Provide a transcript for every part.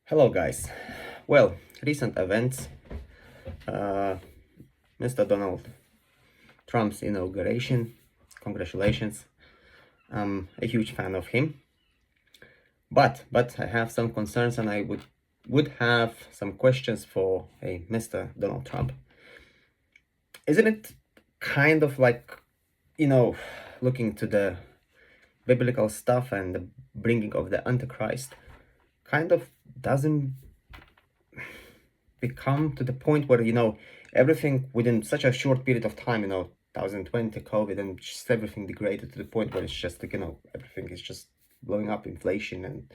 Hello, guys. Well, recent events, uh, Mr. Donald Trump's inauguration. Congratulations. I'm a huge fan of him, but I have some concerns, and I would have some questions for Mr. Donald Trump. Isn't it kind of like, you know, looking to the biblical stuff and the bringing of the Antichrist, kind of doesn't become to the point where everything within such a short period of time, 2020 COVID, and just everything degraded to the point where it's just like, everything is just blowing up, inflation and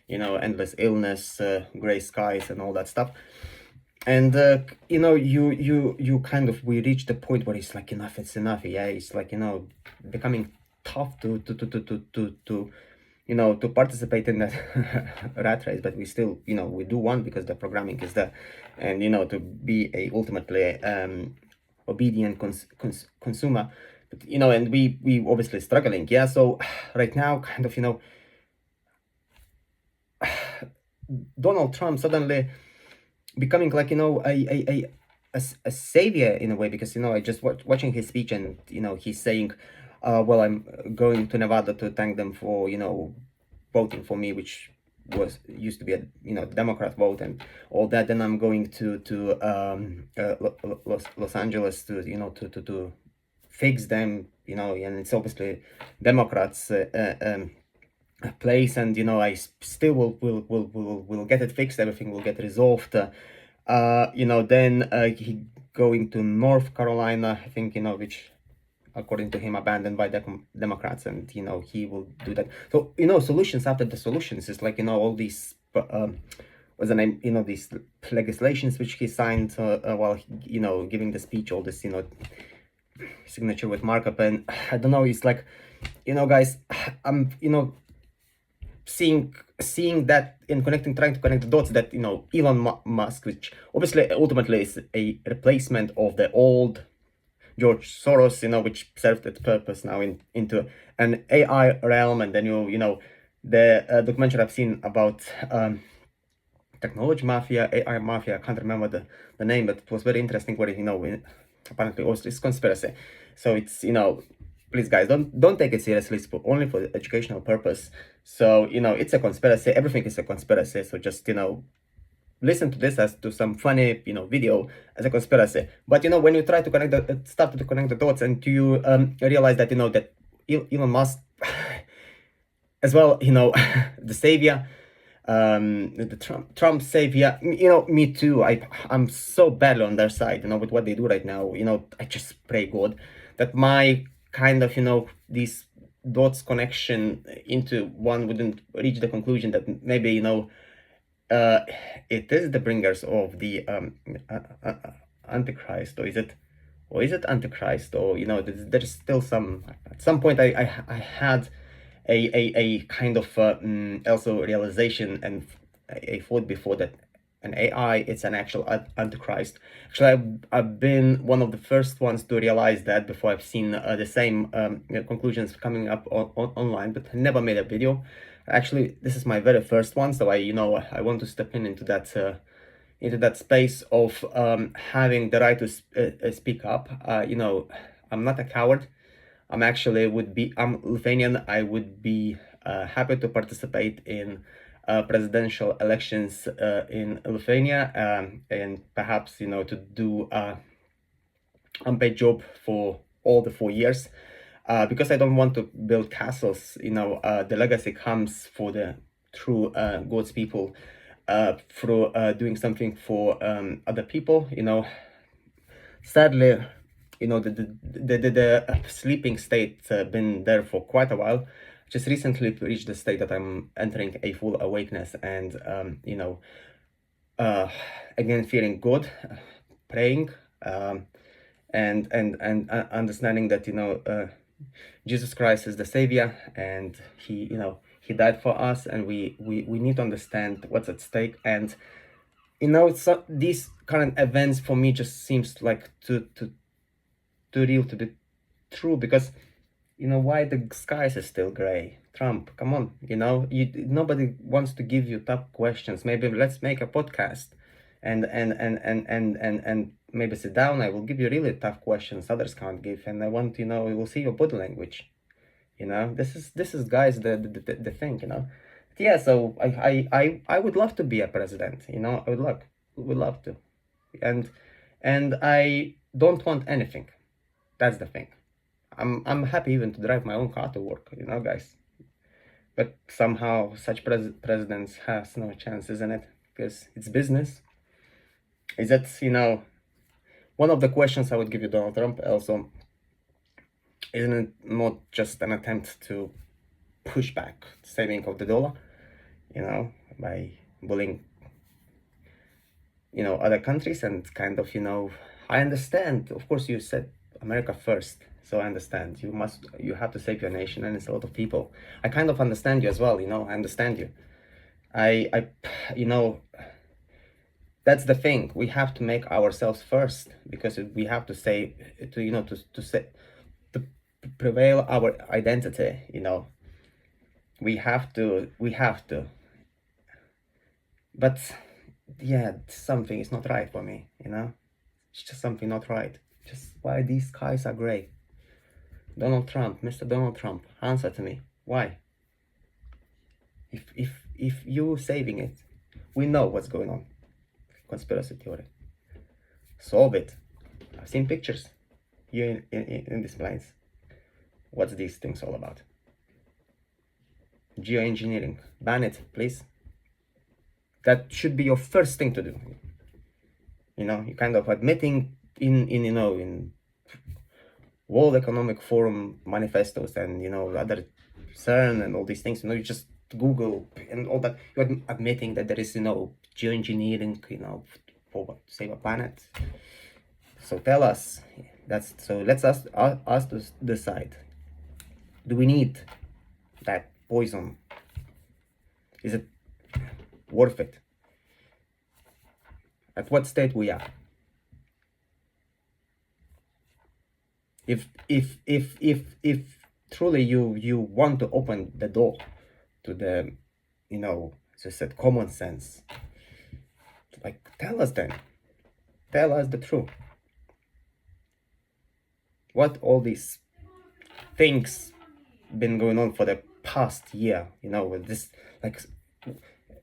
endless illness, gray skies and all that stuff. And you kind of, we reach the point where it's like, enough, it's enough. Yeah, it's like, becoming tough to participate in that rat race, but we still, we do want, because the programming is there, and to be a ultimately obedient consumer. But and we obviously struggling. Yeah, so right now, kind of, Donald Trump suddenly becoming like, a savior in a way, because I just watching his speech, and he's saying, well, I'm going to Nevada to thank them for voting for me, which used to be a Democrat vote and all that. Then I'm going to Los Angeles to to fix them, and it's obviously Democrats place, and I still will get it fixed, everything will get resolved. Then he going to North Carolina, I think, which according to him abandoned by the Democrats, and he will do that. So solutions after the solutions is like, all these what's the name, these legislations which he signed while giving the speech, all this signature with markup, and I don't know, it's like, guys, I'm seeing that in trying to connect the dots, that Elon Musk, which obviously ultimately is a replacement of the old George Soros, which served its purpose now into an AI realm. And then the documentary I've seen about technology mafia, AI mafia, I can't remember the name, but it was very interesting, where apparently also it's conspiracy. So it's please, guys, don't take it seriously. It's only for educational purpose. So it's a conspiracy. Everything is a conspiracy. So just listen to this as to some funny video as a conspiracy. But when you try to start to connect the dots, and you realize that that Elon Musk as well, the savior, the Trump savior, me too. I'm so badly on their side, with what they do right now. I just pray God that my kind of these dots connection into one wouldn't reach the conclusion that maybe it is the bringers of the Antichrist, or is it Antichrist, or there's still some, at some point I had a kind of also realization and a thought before, that an AI, it's an actual Antichrist. Actually, I've been one of the first ones to realize that, before I've seen the same conclusions coming up online, but I never made a video. Actually, this is my very first one, so I want to step into that space of having the right to speak up. I'm not a coward. I'm Lithuanian. I would be happy to participate in presidential elections in Lithuania, and perhaps to do unpaid job for all the 4 years, because I don't want to build castles. The legacy comes for the through God's people, through doing something for other people. Sadly, the sleeping state been there for quite a while. Just recently reached the state that I'm entering a full awakeness, and again, feeling good, praying, and understanding that Jesus Christ is the savior, and he died for us, and we need to understand what's at stake. And these current events for me just seems like too real to be true, because why the skies is still gray. Trump, come on, nobody wants to give you tough questions. Maybe let's make a podcast and maybe sit down. I will give you really tough questions others can't give, and I want, we'll see your body language. This is guys the thing, Yeah, so I would love to be a president, I would love to. And I don't want anything. That's the thing. I'm happy even to drive my own car to work, guys. But somehow such presidents has no chance, isn't it? Because it's business. Is that, one of the questions I would give you, Donald Trump, also, isn't it not just an attempt to push back saving of the dollar, by bullying, other countries and kind of, I understand, of course, you said America first, so I understand you have to save your nation, and it's a lot of people. I kind of understand you as well, I understand you. I that's the thing. We have to make ourselves first, because we have to say to prevail our identity. We have to. But yeah, something is not right for me. It's just something not right. Just why these skies are gray? Donald Trump, Mr. Donald Trump, answer to me. Why? If you saving it, we know what's going on. Conspiracy theory. Solve it. I've seen pictures here in these planes. What's these things all about? Geoengineering. Ban it, please. That should be your first thing to do. You're kind of admitting in World Economic Forum manifestos and other CERN and all these things. You just Google and all that. You're admitting that there is geoengineering, for what, to save a planet. So tell us. Let's us to decide. Do we need that poison? Is it worth it? At what state we are? If truly you want to open the door to the, as I said, common sense, like, tell us then. Tell us the truth. What all these things been going on for the past year, with this, like,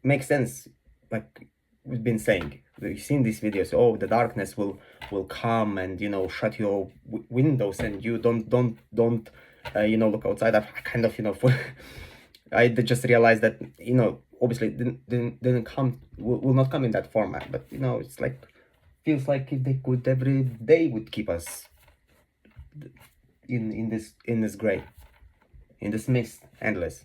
makes sense, like we've been saying. You've seen these videos. Oh, the darkness will come and shut your windows, and you don't look outside. I kind of I just realized that obviously didn't come, will not come in that format, but it's like, feels like if they could every day would keep us in this gray, in this mist, endless.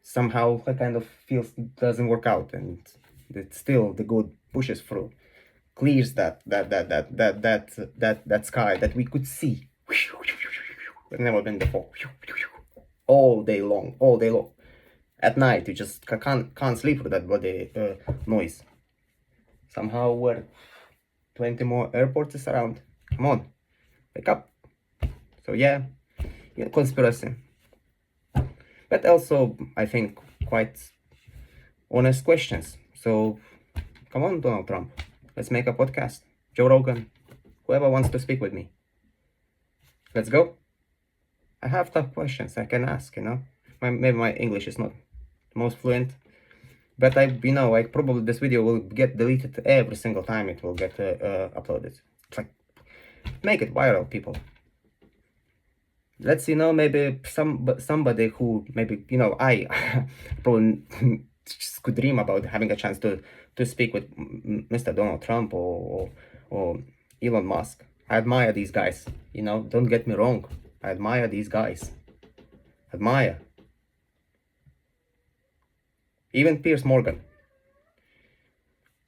Somehow I kind of feels it doesn't work out, and that still the good pushes through, clears that sky that we could see. Never been before. All day long. At night you just can't sleep with that bloody noise. Somehow we're 20 more airports is around. Come on, wake up. So yeah, conspiracy. But also, I think, quite honest questions. So, come on, Donald Trump. Let's make a podcast. Joe Rogan, whoever wants to speak with me. Let's go. I have tough questions I can ask, Maybe my English is not the most fluent. But I probably this video will get deleted every single time it will get uploaded. It's like, make it viral, people. Let's maybe somebody who maybe I probably just could dream about having a chance to speak with Mr. Donald Trump or Elon Musk. I admire these guys. Don't get me wrong. I admire these guys. Admire. Even Piers Morgan.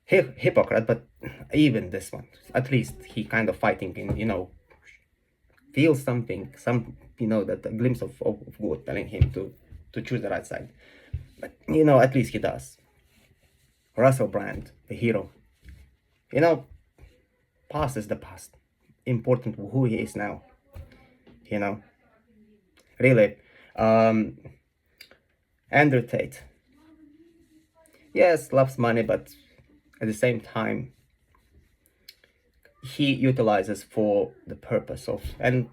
Hypocrite, but even this one, at least he kind of fighting in feel something, that a glimpse of good telling him to choose the right side. But at least he does. Russell Brand, the hero. Past is the past. Important who he is now. Really, Andrew Tate, yes, loves money, but at the same time, he utilizes for the purpose of, and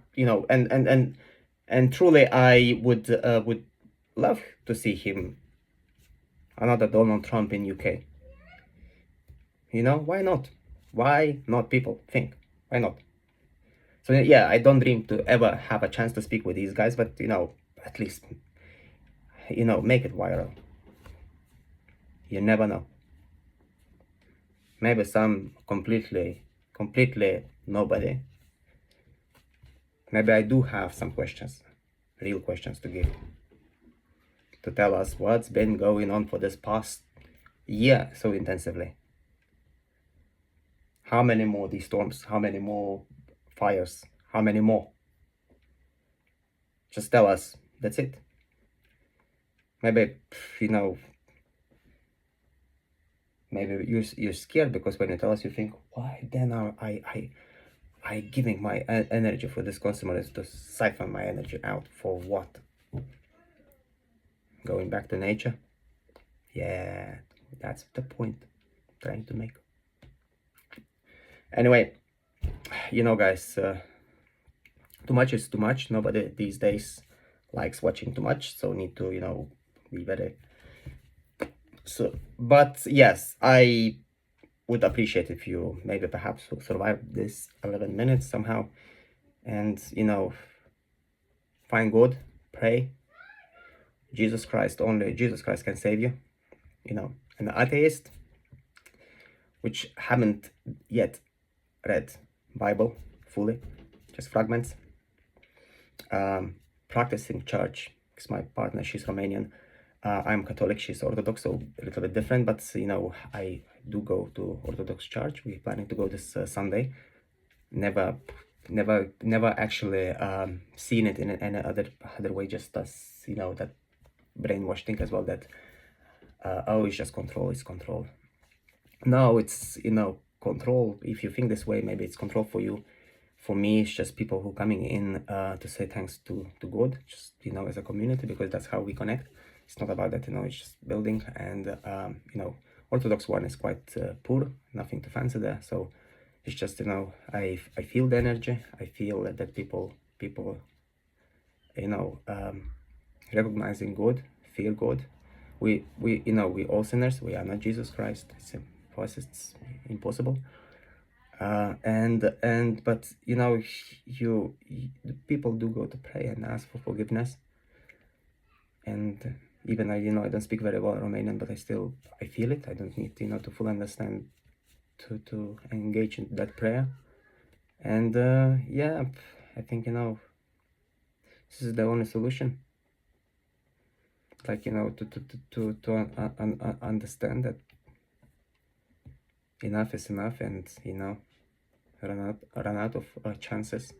and truly, I would love to see him, another Donald Trump in UK. Why not? Why not? People think, why not? So yeah, I don't dream to ever have a chance to speak with these guys, but at least make it viral. You never know. Maybe some completely nobody. Maybe I do have some questions, real questions to give, to tell us what's been going on for this past year so intensively. How many more these storms? How many more fires? How many more? Just tell us. That's it. Maybe maybe you're scared because when you tell us, you think, why then are I giving my energy for this consumer is to siphon my energy out for what? Going back to nature? Yeah, that's the point I'm trying to make. Anyway, guys, too much is too much. Nobody these days likes watching too much, so need to be very. So, but yes, I would appreciate if you maybe perhaps survive this 11 minutes somehow, and find God, pray. Jesus Christ, only Jesus Christ can save you. An atheist, which haven't yet read Bible fully, just fragments. Practicing church, because my partner, she's Romanian. I'm Catholic, she's Orthodox, so a little bit different, but I do go to Orthodox church. We're planning to go this Sunday. Never actually seen it in any other way, just as that brainwash thing as well, that it's just control, it's control. No, it's control. If you think this way, maybe it's control for you. For me, it's just people who coming in to say thanks to God, just as a community, because that's how we connect. It's not about that, it's just building. And Orthodox one is quite poor, nothing too fancy there. So it's just I feel the energy. I feel that people recognizing God, fear God. We all sinners. We are not Jesus Christ. For us, it's impossible. But people do go to pray and ask for forgiveness. And even I don't speak very well Romanian, but I feel it. I don't need to fully understand to engage in that prayer. And yeah, I think this is the only solution. Like to understand that enough is enough, and run out of chances.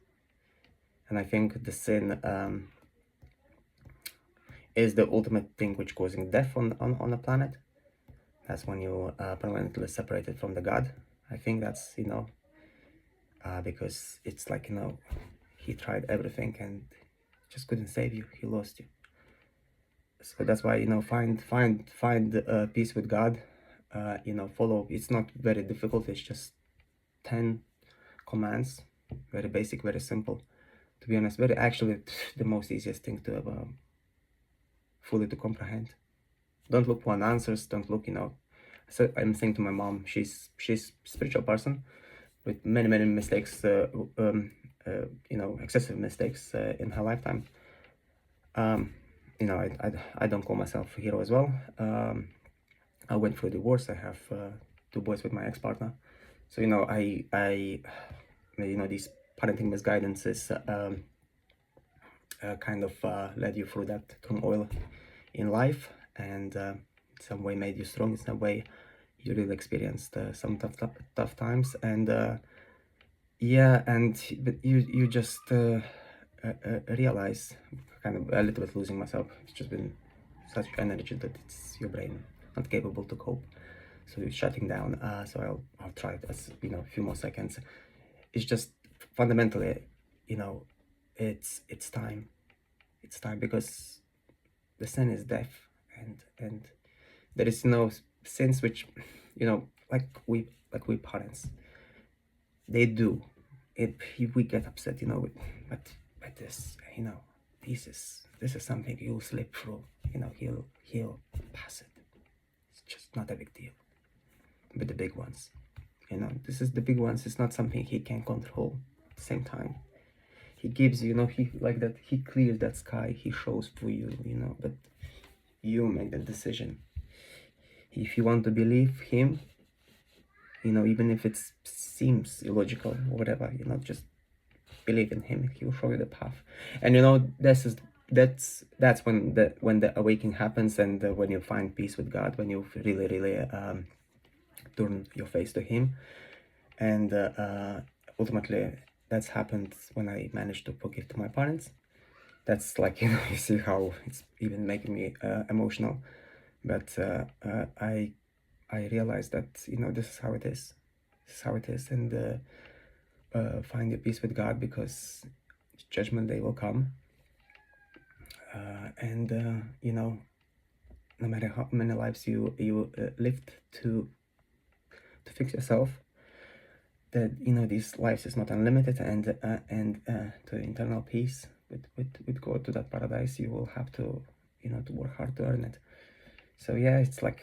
And I think the sin is the ultimate thing which causing death on the planet. That's when you permanently separated from the God. I think that's because it's like he tried everything and just couldn't save you. He lost you. So that's why find peace with God. Follow. It's not very difficult. It's just 10 commands, very basic, very simple, to be honest. Very actually the most easiest thing to ever fully to comprehend. Don't look for answers. Don't look so I'm saying to my mom, she's spiritual person with many mistakes, excessive mistakes in her lifetime. I don't call myself a hero as well. I went through a divorce. I have 2 boys with my ex-partner. So I these parenting misguidances kind of led you through that turmoil in life, and in some way made you strong. In some way you really experienced some tough times, and yeah, but you just realize, kind of a little bit losing myself. It's just been such energy that it's your brain not capable to cope, so it's shutting down. So I'll try it as a few more seconds. It's just fundamentally, it's time. It's time, because the sin is death, and there is no sins which, like we parents, they do it. We get upset, but this, this is something you'll slip through. He'll pass it. It's just not a big deal. But the big ones, this is the big ones. It's not something he can control. At the same time, he gives he like that. He clears that sky. He shows for you, but you make the decision. If you want to believe him, even if it seems illogical or whatever, just believe in him. He will show you the path. And that's when the awakening happens, and when you find peace with God, when you really turn your face to him. And ultimately that's happened when I managed to forgive to my parents. That's like, you see how it's even making me emotional. But I realized that this is how it is. This is how it is. And find your peace with God, because judgment day will come. And no matter how many lives you lived to fix yourself, that these lives is not unlimited, and to internal peace with God, to that paradise, you will have to to work hard to earn it. So yeah, it's like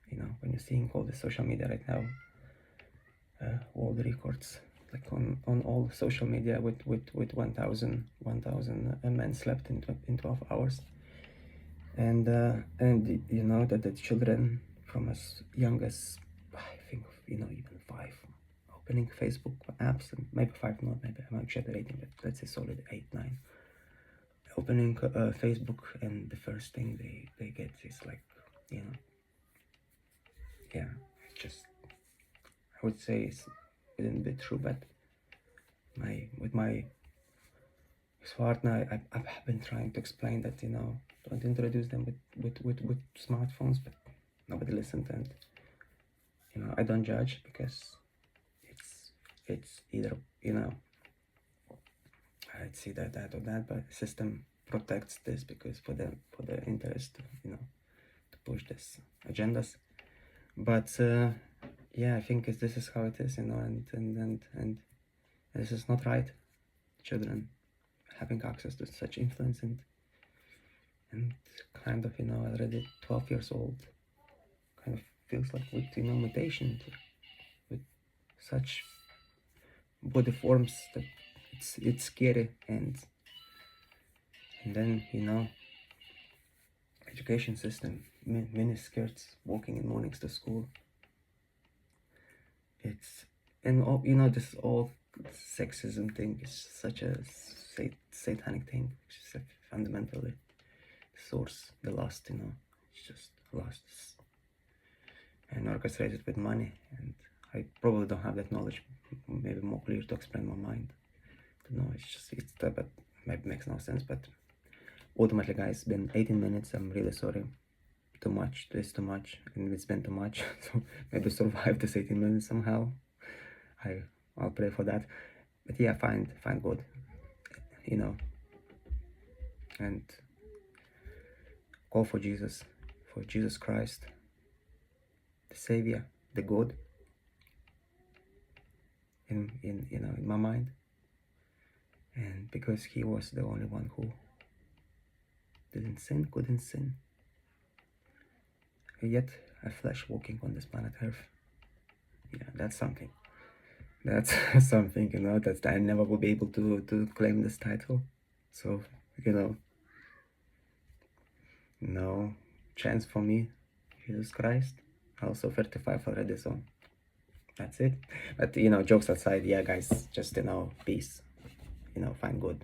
when you're seeing all the social media right now, all the records, like on all social media, with 1,000 men slept in 12 hours, and that the children from as young as, I think, even 5, opening Facebook apps, and maybe 5, not maybe I'm exaggerating, but let's say solid 8, 9, opening Facebook, and the first thing they get is like, yeah, just, I would say it's a little bit true. But with my partner, I've been trying to explain that, don't introduce them with smartphones, but nobody listened. And I don't judge, because it's either it's either that or that, but the system protects this, because for the interest to push this agendas. But yeah, I think this is how it is, and this is not right. Children having access to such influence, and kind of already 12 years old, kind of feels like with mutation, with such body forms, that it's scary. And then education system, mini skirts, walking in mornings to school. It's, and all this all sexism thing is such a satanic thing, which is fundamentally source, the lust, it's just lust, and orchestrated with money. And I probably don't have that knowledge, maybe more clear to explain my mind. It's that, but maybe makes no sense. But ultimately, guys, it's been 18 minutes. I'm really sorry. Too much. This too much, and it's been too much. So maybe survive this 18 minutes somehow. I'll pray for that. But yeah, find God, and call for Jesus Christ, the Savior, the God, in my mind. And because he was the only one who couldn't sin, and yet a flesh walking on this planet Earth. Yeah, that's something. That's something, that I never will be able to claim this title. So, no chance for me. Jesus Christ. Also 35 already, so that's it. But jokes aside, yeah, guys, just peace. Find God.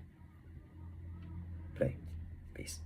Pray. Peace.